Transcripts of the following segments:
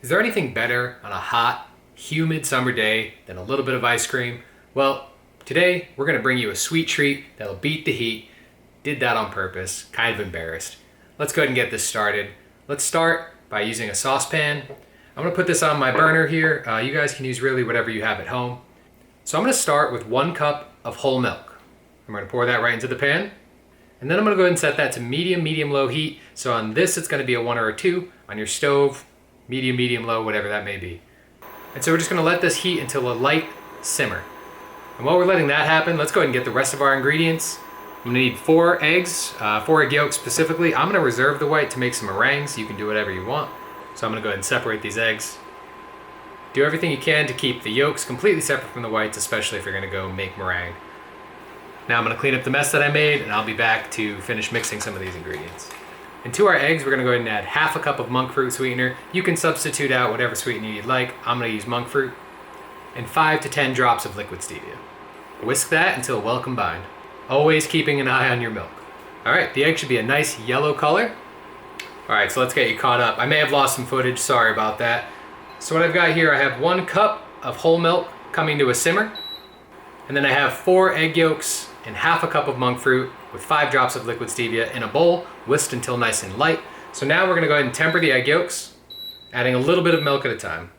Is there anything better on a hot, humid summer day than a little bit of ice cream? Well, today we're gonna bring you a sweet treat that'll beat the heat. Did that on purpose, kind of embarrassed. Let's go ahead and get this started. Let's start by using a saucepan. I'm gonna put this on my burner here. You guys can use really whatever you have at home. So I'm gonna start with 1 cup of whole milk. I'm gonna pour that right into the pan. And then I'm gonna go ahead and set that to medium-low heat. So on this, it's gonna be a 1 or a 2. On your stove, medium-low, whatever that may be. And so we're just gonna let this heat until a light simmer. And while we're letting that happen, let's go ahead and get the rest of our ingredients. I'm gonna need 4 eggs, 4 egg yolks specifically. I'm gonna reserve the white to make some meringues. You can do whatever you want. So I'm gonna go ahead and separate these eggs. Do everything you can to keep the yolks completely separate from the whites, especially if you're gonna go make meringue. Now I'm gonna clean up the mess that I made, and I'll be back to finish mixing some of these ingredients. And to our eggs, we're gonna go ahead and add 1/2 cup of monk fruit sweetener. You can substitute out whatever sweetener you'd like. I'm gonna use monk fruit. And 5 to 10 drops of liquid stevia. Whisk that until well combined. Always keeping an eye on your milk. All right, the egg should be a nice yellow color. All right, so let's get you caught up. I may have lost some footage, sorry about that. So what I've got here, I have 1 cup of whole milk coming to a simmer. And then I have 4 egg yolks and 1/2 cup of monk fruit with 5 drops of liquid stevia in a bowl, whisked until nice and light. So now we're gonna go ahead and temper the egg yolks, adding a little bit of milk at a time.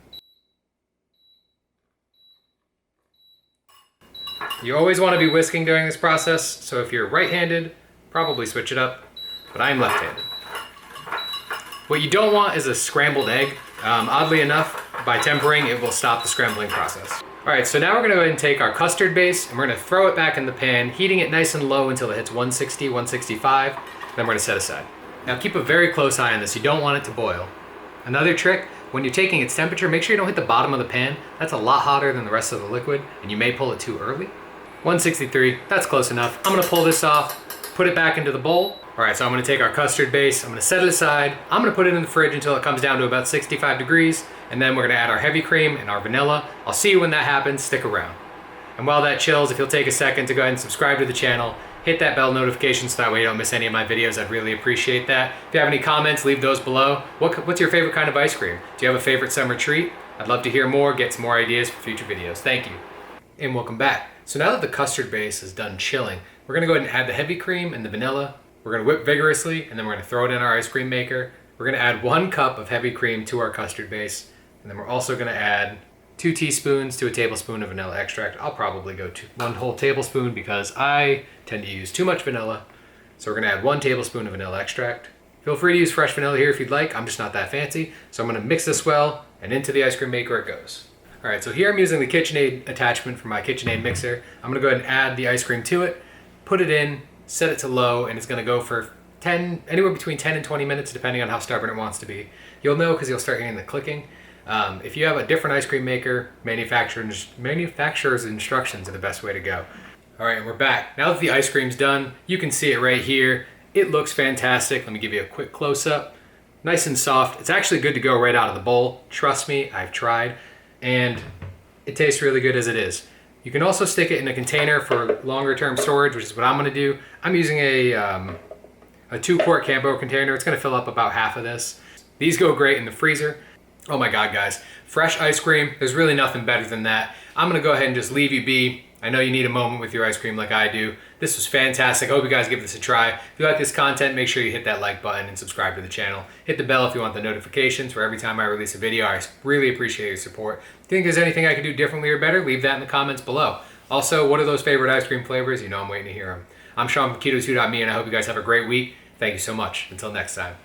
You always wanna be whisking during this process, so if you're right-handed, probably switch it up, but I'm left-handed. What you don't want is a scrambled egg. Oddly enough, by tempering, it will stop the scrambling process. All right, so now we're gonna go ahead and take our custard base and we're gonna throw it back in the pan, heating it nice and low until it hits 160, 165, then we're gonna set aside. Now keep a very close eye on this, you don't want it to boil. Another trick, when you're taking its temperature, make sure you don't hit the bottom of the pan. That's a lot hotter than the rest of the liquid, and you may pull it too early. 163, that's close enough. I'm gonna pull this off, put it back into the bowl. All right, so I'm gonna take our custard base, I'm gonna set it aside. I'm gonna put it in the fridge until it comes down to about 65 degrees, and then we're gonna add our heavy cream and our vanilla. I'll see you when that happens, stick around. And while that chills, if you'll take a second to go ahead and subscribe to the channel, hit that bell notification so that way you don't miss any of my videos, I'd really appreciate that. If you have any comments, leave those below. What's your favorite kind of ice cream? Do you have a favorite summer treat? I'd love to hear more, get some more ideas for future videos. Thank you. And welcome back. So now that the custard base is done chilling, we're gonna go ahead and add the heavy cream and the vanilla. We're gonna whip vigorously, and then we're gonna throw it in our ice cream maker. We're gonna add 1 cup of heavy cream to our custard base, and then we're also gonna add 2 teaspoons to a tablespoon of vanilla extract. I'll probably go to 1 whole tablespoon because I tend to use too much vanilla. So we're gonna add 1 tablespoon of vanilla extract. Feel free to use fresh vanilla here if you'd like. I'm just not that fancy. So I'm gonna mix this well, and into the ice cream maker it goes. All right, so here I'm using the KitchenAid attachment for my KitchenAid mixer. I'm gonna go ahead and add the ice cream to it, put it in, set it to low, and it's gonna go for anywhere between 10 and 20 minutes, depending on how stubborn it wants to be. You'll know because you'll start hearing the clicking. If you have a different ice cream maker, manufacturer's instructions are the best way to go. All right, we're back. Now that the ice cream's done, you can see it right here. It looks fantastic. Let me give you a quick close-up. Nice and soft. It's actually good to go right out of the bowl. Trust me, I've tried. And it tastes really good as it is. You can also stick it in a container for longer term storage, which is what I'm gonna do. I'm using a 2-quart Cambo container. It's gonna fill up about half of this. These go great in the freezer. Oh my God, guys. Fresh ice cream, there's really nothing better than that. I'm gonna go ahead and just leave you be. I know you need a moment with your ice cream like I do. This was fantastic. I hope you guys give this a try. If you like this content, make sure you hit that like button and subscribe to the channel. Hit the bell if you want the notifications for every time I release a video. I really appreciate your support. If you think there's anything I could do differently or better, leave that in the comments below. Also, what are those favorite ice cream flavors? You know I'm waiting to hear them. I'm Sean from KetoToMe, and I hope you guys have a great week. Thank you so much. Until next time.